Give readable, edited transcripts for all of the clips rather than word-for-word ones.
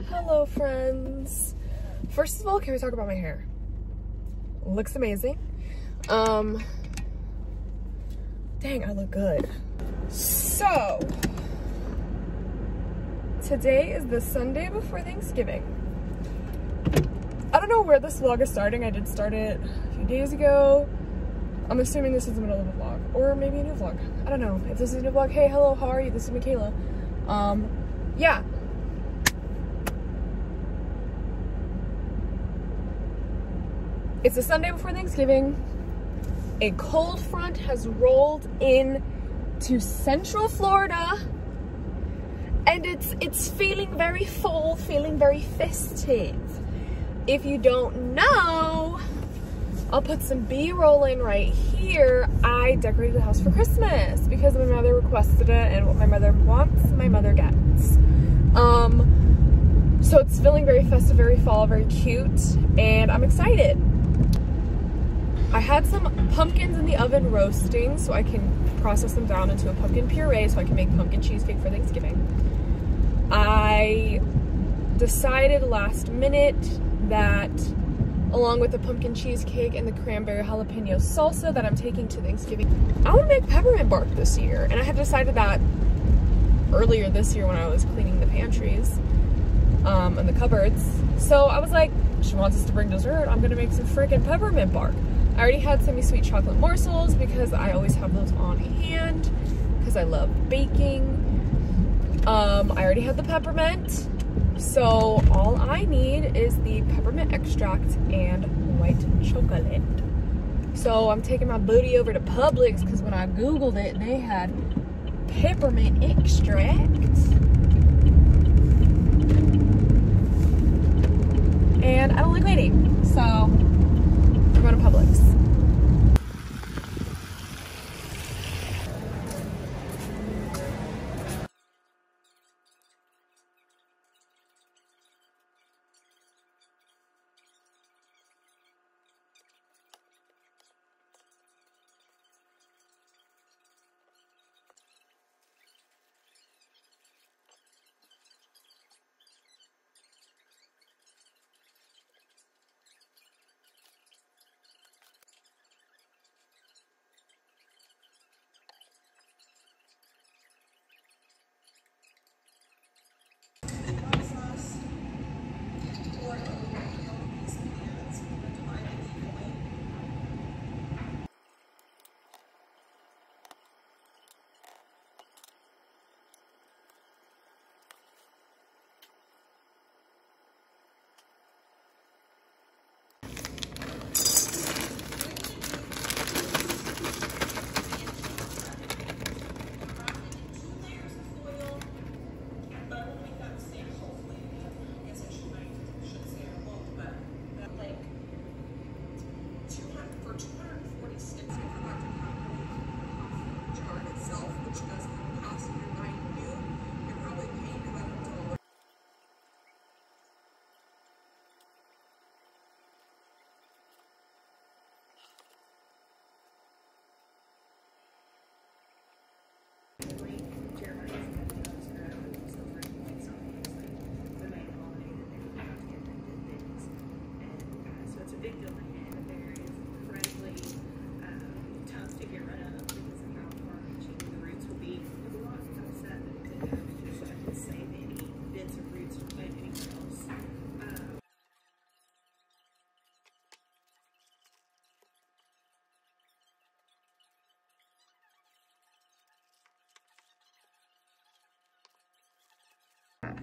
Hello friends. First of all, can we talk about my hair? Looks amazing. Dang, I look good. So today is the Sunday before Thanksgiving. I don't know where this vlog is starting. I did start it a few days ago. I'm assuming this is the middle of a vlog, or maybe a new vlog. I don't know. If this is a new vlog, hey, hello, how are you? This is Mikayla. Yeah. It's the Sunday before Thanksgiving. A cold front has rolled in to Central Florida, and it's feeling very full, feeling very festive. If you don't know, I'll put some B-roll in right here. I decorated the house for Christmas because my mother requested it, and what my mother wants, my mother gets. So it's feeling very festive, very fall, very cute, and I'm excited. I had some pumpkins in the oven roasting so I can process them down into a pumpkin puree so I can make pumpkin cheesecake for Thanksgiving. I decided last minute that along with the pumpkin cheesecake and the cranberry jalapeno salsa that I'm taking to Thanksgiving, I want to make peppermint bark this year. And I had decided that earlier this year when I was cleaning the pantries and the cupboards. So I was like, she wants us to bring dessert, I'm gonna make some freaking peppermint bark. I already had semi-sweet chocolate morsels because I always have those on hand because I love baking. I already had the peppermint. So all I need is the peppermint extract and white chocolate. So I'm taking my booty over to Publix because when I Googled it, they had peppermint extract. And I don't like waiting, so we're going to Publix.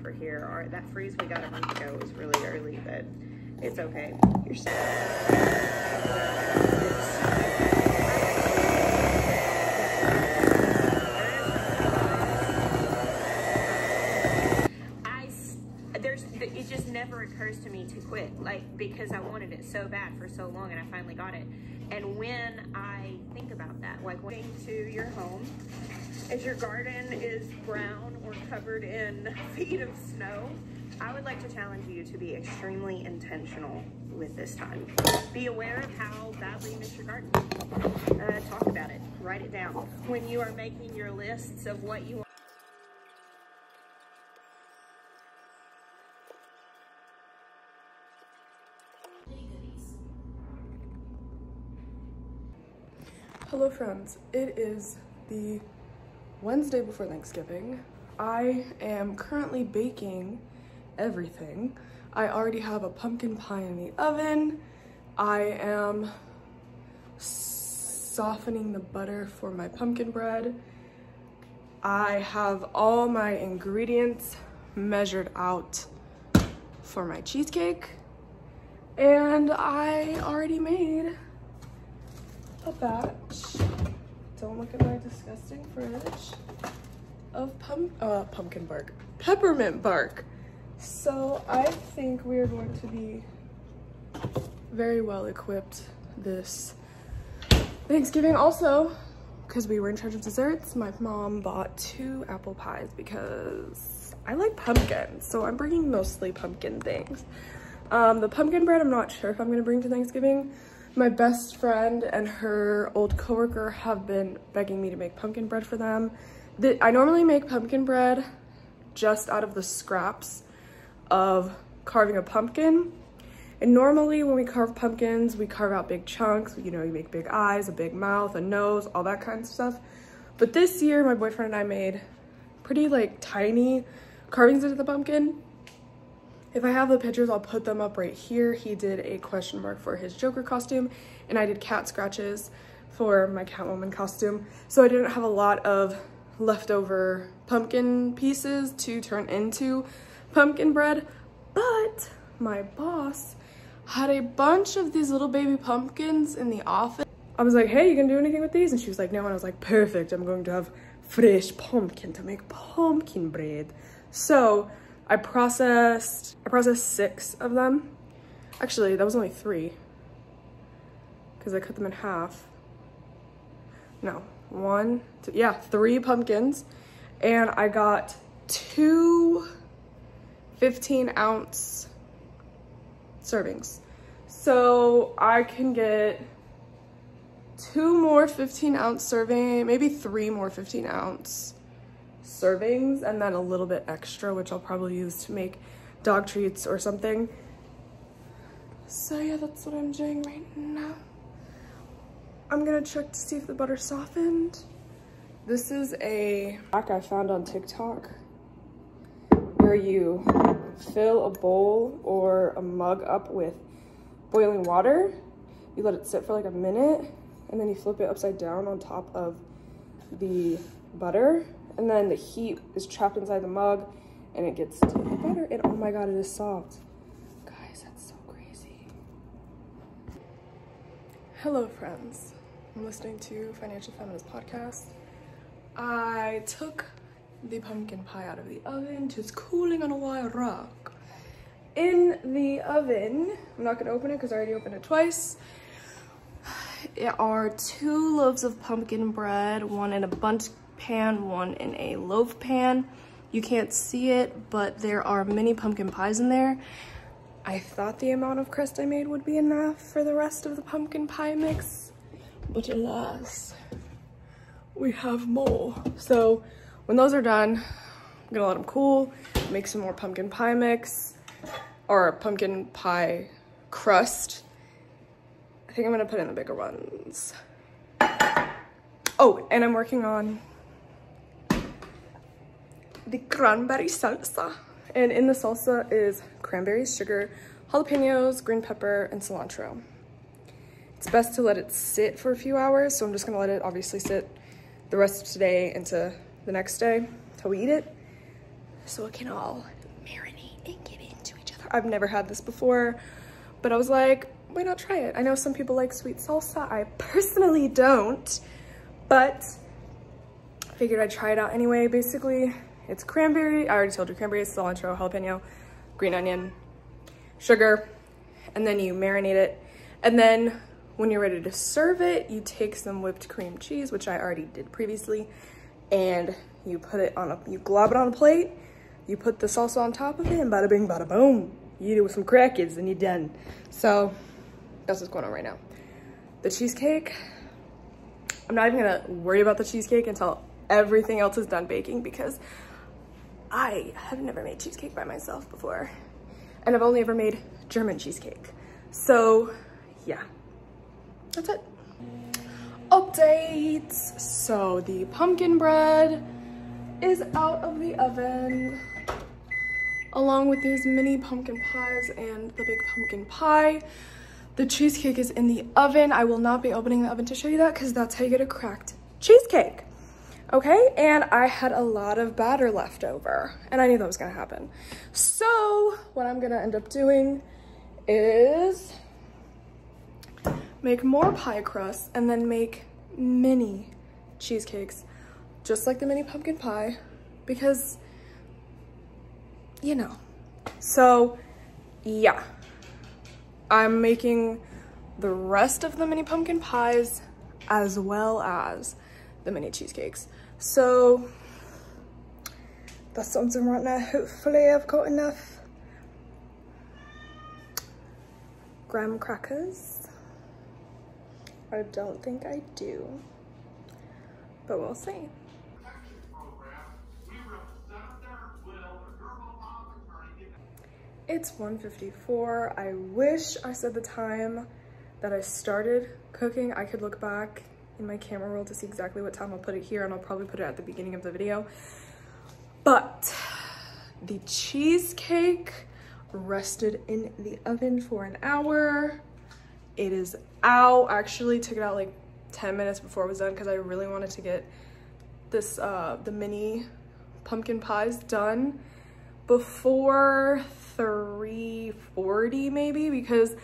For here, or that freeze we got a month ago was really early, but it's okay. You're safe. It just never occurs to me to quit, like, because I wanted it so bad for so long and I finally got it. And when I think about that, like going to your home, as your garden is brown or covered in feet of snow, I would like to challenge you to be extremely intentional with this time. Be aware of how badly you miss your garden. Talk about it. Write it down. When you are making your lists of what you want. Hello friends, it is the Wednesday before Thanksgiving. I am currently baking everything. I already have a pumpkin pie in the oven. I am softening the butter for my pumpkin bread. I have all my ingredients measured out for my cheesecake. And I already made a batch, don't look at my disgusting fridge, of peppermint bark. So I think we are going to be very well equipped this Thanksgiving. Also, because we were in charge of desserts, my mom bought 2 apple pies because I like pumpkin, so I'm bringing mostly pumpkin things. The pumpkin bread, I'm not sure if I'm gonna bring to Thanksgiving. My best friend and her old coworker have been begging me to make pumpkin bread for them. I normally make pumpkin bread just out of the scraps of carving a pumpkin. And normally when we carve pumpkins, we carve out big chunks. You know, you make big eyes, a big mouth, a nose, all that kind of stuff. But this year, my boyfriend and I made pretty like tiny carvings into the pumpkin. If I have the pictures, I'll put them up right here. He did a question mark for his Joker costume, and I did cat scratches for my Catwoman costume. So I didn't have a lot of leftover pumpkin pieces to turn into pumpkin bread, but my boss had a bunch of these little baby pumpkins in the office. I was like, hey, you gonna do anything with these? And she was like, no. And I was like, perfect, I'm going to have fresh pumpkin to make pumpkin bread. So I processed 6 of them. Actually, that was only 3 because I cut them in half. No, 1, 2, yeah, 3 pumpkins. And I got 2 15-ounce servings. So I can get 2 more 15-ounce serving, maybe 3 more 15-ounce servings, and then a little bit extra, which I'll probably use to make dog treats or something. So yeah, that's what I'm doing right now. I'm gonna check to see if the butter softened. This is a hack I found on TikTok where you fill a bowl or a mug up with boiling water. You let it sit for like a minute, and then you flip it upside down on top of the butter, and then the heat is trapped inside the mug and it gets to the butter, and oh my god, it is soft. Guys, that's so crazy. Hello friends, I'm listening to Financial Feminist Podcast. I took the pumpkin pie out of the oven, just cooling on a wire rack. In the oven, I'm not gonna open it because I already opened it twice. There are 2 loaves of pumpkin bread, one in a bundt pan, one in a loaf pan. You can't see it, but there are mini pumpkin pies in there. I thought the amount of crust I made would be enough for the rest of the pumpkin pie mix, but alas, we have more. So when those are done, I'm gonna let them cool, make some more pumpkin pie mix, or pumpkin pie crust. I think I'm gonna put in the bigger ones. Oh, and I'm working on the cranberry salsa. And in the salsa is cranberries, sugar, jalapenos, green pepper, and cilantro. It's best to let it sit for a few hours, so I'm just gonna let it obviously sit the rest of today into the next day until we eat it, so it can all marinate and get into each other. I've never had this before, but I was like, why not try it? I know some people like sweet salsa. I personally don't, but I figured I'd try it out anyway. Basically, it's cranberry, I already told you, cranberry, cilantro, jalapeno, green onion, sugar, and then you marinate it. And then when you're ready to serve it, you take some whipped cream cheese, which I already did previously, and you put it on you glob it on a plate, you put the salsa on top of it, and bada bing, bada boom. You eat it with some crackers and you're done. So that's what's going on right now. The cheesecake, I'm not even gonna worry about the cheesecake until everything else is done baking, because I have never made cheesecake by myself before, and I've only ever made German cheesecake. So yeah, that's it. updates. So the pumpkin bread is out of the oven, along with these mini pumpkin pies and the big pumpkin pie. The cheesecake is in the oven. I will not be opening the oven to show you that because that's how you get a cracked cheesecake. Okay, and I had a lot of batter left over and I knew that was gonna happen. So what I'm gonna end up doing is make more pie crusts and then make mini cheesecakes, just like the mini pumpkin pie, because, you know. So yeah, I'm making the rest of the mini pumpkin pies as well as the mini cheesecakes. So that's something right now. Hopefully I've got enough graham crackers. I don't think I do, but we'll see. It's 1:54. I wish I said the time that I started cooking. I could look back in my camera roll to see exactly what time. I'll put it here and I'll probably put it at the beginning of the video. But the cheesecake rested in the oven for an hour. It is out. I actually took it out like 10 minutes before it was done because I really wanted to get this the mini pumpkin pies done before 3:40 maybe, because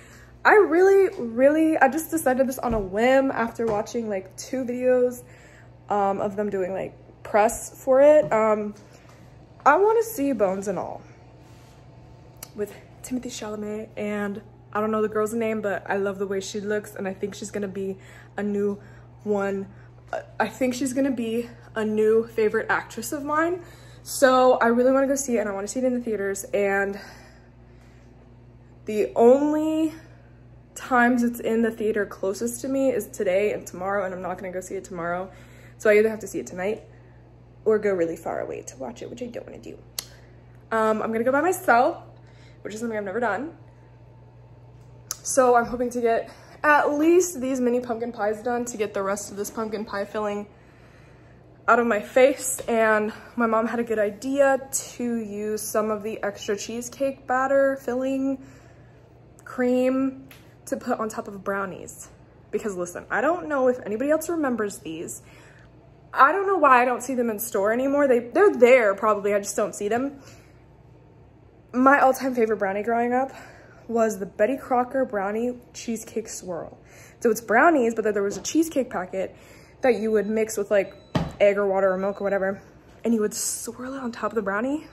I just decided this on a whim after watching like 2 videos of them doing like press for it. I want to see Bones and All with Timothée Chalamet, and I don't know the girl's name, but I love the way she looks and I think she's gonna be a new one. I think she's gonna be a new favorite actress of mine. So I really want to go see it and I want to see it in the theaters, and the only times it's in the theater closest to me is today and tomorrow, and I'm not gonna go see it tomorrow. So I either have to see it tonight or go really far away to watch it, which I don't want to do. I'm gonna go by myself, which is something I've never done. So I'm hoping to get at least these mini pumpkin pies done to get the rest of this pumpkin pie filling out of my face. And my mom had a good idea to use some of the extra cheesecake batter filling cream to put on top of brownies. Because listen, I don't know if anybody else remembers these. I don't know why I don't see them in store anymore. They're there probably, I just don't see them. My all-time favorite brownie growing up was the Betty Crocker brownie cheesecake swirl. So it's brownies, but then there was a cheesecake packet that you would mix with like egg or water or milk or whatever, and you would swirl it on top of the brownie.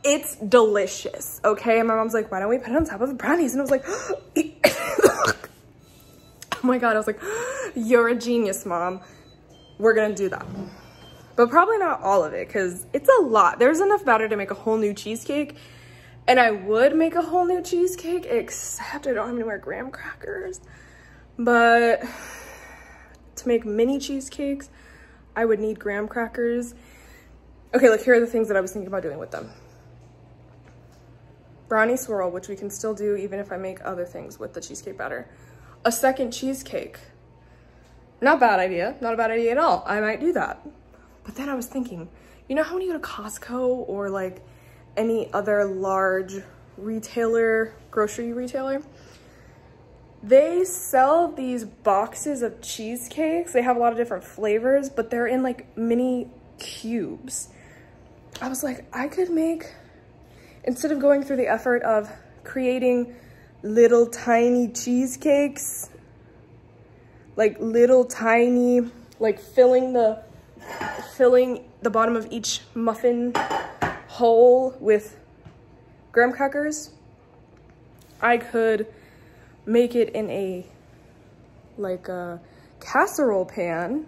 It's delicious, okay? And my mom's like, why don't we put it on top of the brownies? And I was like, oh my God, I was like, you're a genius, Mom. We're gonna do that. But probably not all of it, because it's a lot. There's enough batter to make a whole new cheesecake, and I would make a whole new cheesecake, except I don't have any more graham crackers. But to make mini cheesecakes, I would need graham crackers. Okay, look, here are the things that I was thinking about doing with them. Brownie swirl, which we can still do even if I make other things with the cheesecake batter. A second cheesecake. Not a bad idea, not a bad idea at all. I might do that. But then I was thinking, you know how when you go to Costco or like any other large retailer, grocery retailer, they sell these boxes of cheesecakes. They have a lot of different flavors, but they're in like mini cubes. I was like, I could make, instead of going through the effort of creating little tiny cheesecakes, like little tiny, like filling the bottom of each muffin hole with graham crackers, I could make it in a casserole pan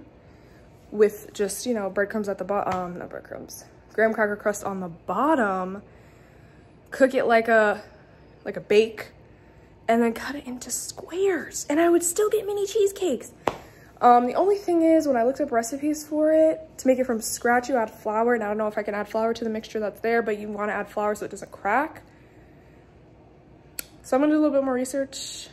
with just, you know, breadcrumbs at the bottom, not breadcrumbs, graham cracker crust on the bottom, cook it like a bake, and then cut it into squares, and I would still get mini cheesecakes. The only thing is, when I looked up recipes for it, to make it from scratch, you add flour, and I don't know if I can add flour to the mixture that's there, but you want to add flour so it doesn't crack. So I'm gonna do a little bit more research.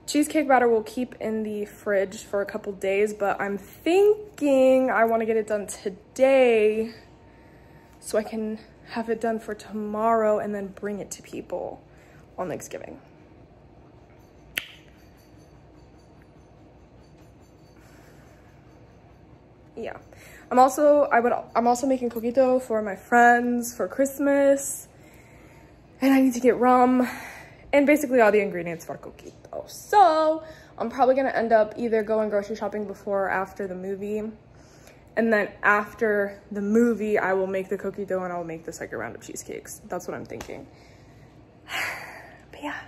cheesecake batter will keep in the fridge for a couple days, but I'm thinking I want to get it done today so I can have it done for tomorrow and then bring it to people on Thanksgiving. Yeah, I'm also making cookie dough for my friends for Christmas, and I need to get rum and basically all the ingredients for cookie dough. So I'm probably gonna end up either going grocery shopping before or after the movie, and then after the movie I will make the cookie dough and I'll make the second round of cheesecakes. That's what I'm thinking. But yeah,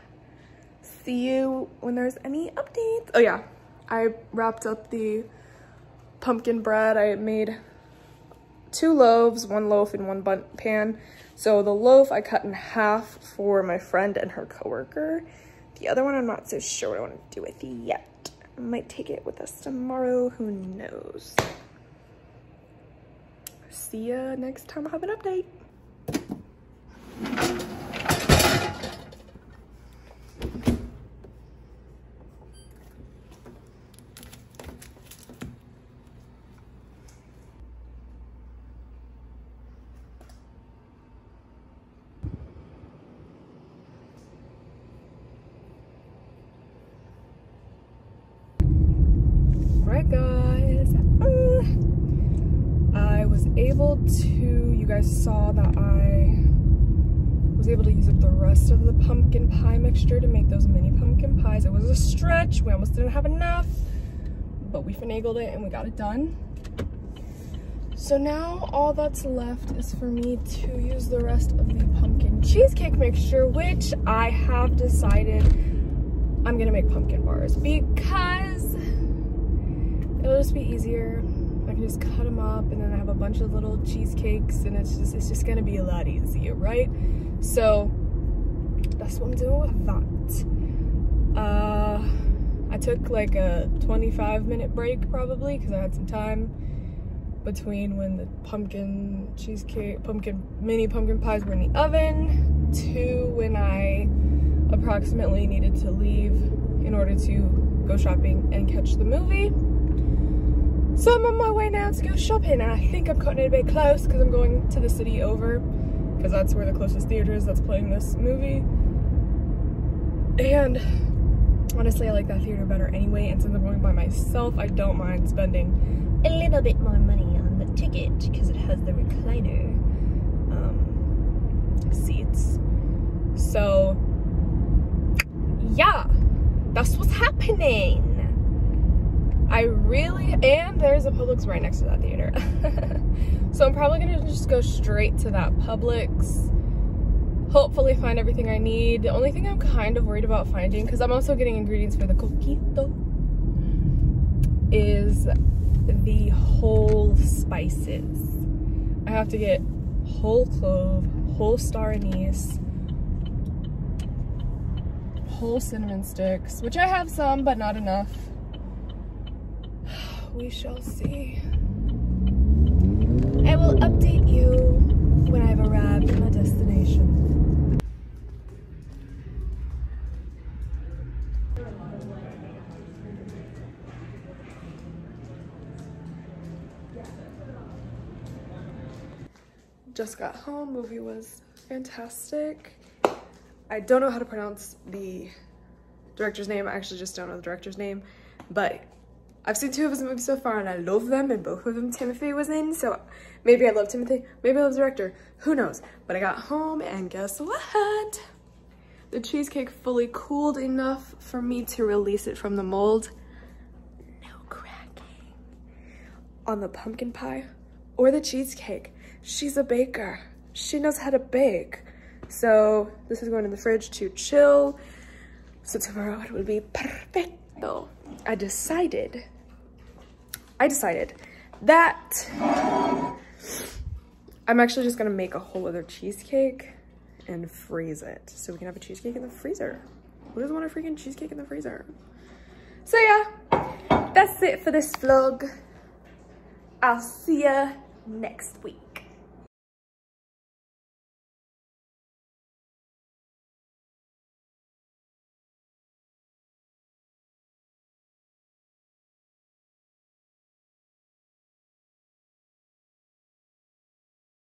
see you when there's any updates. Oh yeah, I wrapped up the pumpkin bread. I made 2 loaves, 1 loaf in 1 bundt pan. So the loaf I cut in half for my friend and her coworker. The other one I'm not so sure what I want to do with yet. I might take it with us tomorrow, who knows. See ya next time I have an update. Right, guys, I was able to, you guys saw that I was able to use up the rest of the pumpkin pie mixture to make those mini pumpkin pies. It was a stretch, we almost didn't have enough, but we finagled it and we got it done. So now all that's left is for me to use the rest of the pumpkin cheesecake mixture, which I have decided I'm gonna make pumpkin bars because it'll just be easier. I can just cut them up and then I have a bunch of little cheesecakes and it's just gonna be a lot easier, right? So that's what I'm doing with that. I took like a 25-minute break probably because I had some time between when the mini pumpkin pies were in the oven to when I approximately needed to leave in order to go shopping and catch the movie. So I'm on my way now to go shopping, and I think I'm cutting it a bit close because I'm going to the city over because that's where the closest theater is that's playing this movie. And honestly, I like that theater better anyway, and since I'm going by myself, I don't mind spending a little bit more money on the ticket because it has the recliner seats. So yeah, that's what's happening. And there's a Publix right next to that theater. So I'm probably gonna just go straight to that Publix, hopefully find everything I need. The only thing I'm kind of worried about finding, because I'm also getting ingredients for the coquito, is the whole spices. I have to get whole clove, whole star anise, whole cinnamon sticks, which I have some, but not enough. We shall see. I will update you when I've arrived at my destination. Just got home. Movie was fantastic. I don't know how to pronounce the director's name. I actually just don't know the director's name, but I've seen 2 of his movies so far and I love them, and both of them Timothy was in, so maybe I love Timothy, maybe I love the director, who knows. But I got home and guess what? The cheesecake fully cooled enough for me to release it from the mold. No cracking on the pumpkin pie or the cheesecake. She's a baker. She knows how to bake. So this is going in the fridge to chill. So tomorrow it will be perfecto. I decided that I'm actually just gonna make a whole other cheesecake and freeze it so we can have a cheesecake in the freezer. Who doesn't want a freaking cheesecake in the freezer? So yeah, that's it for this vlog. I'll see ya next week.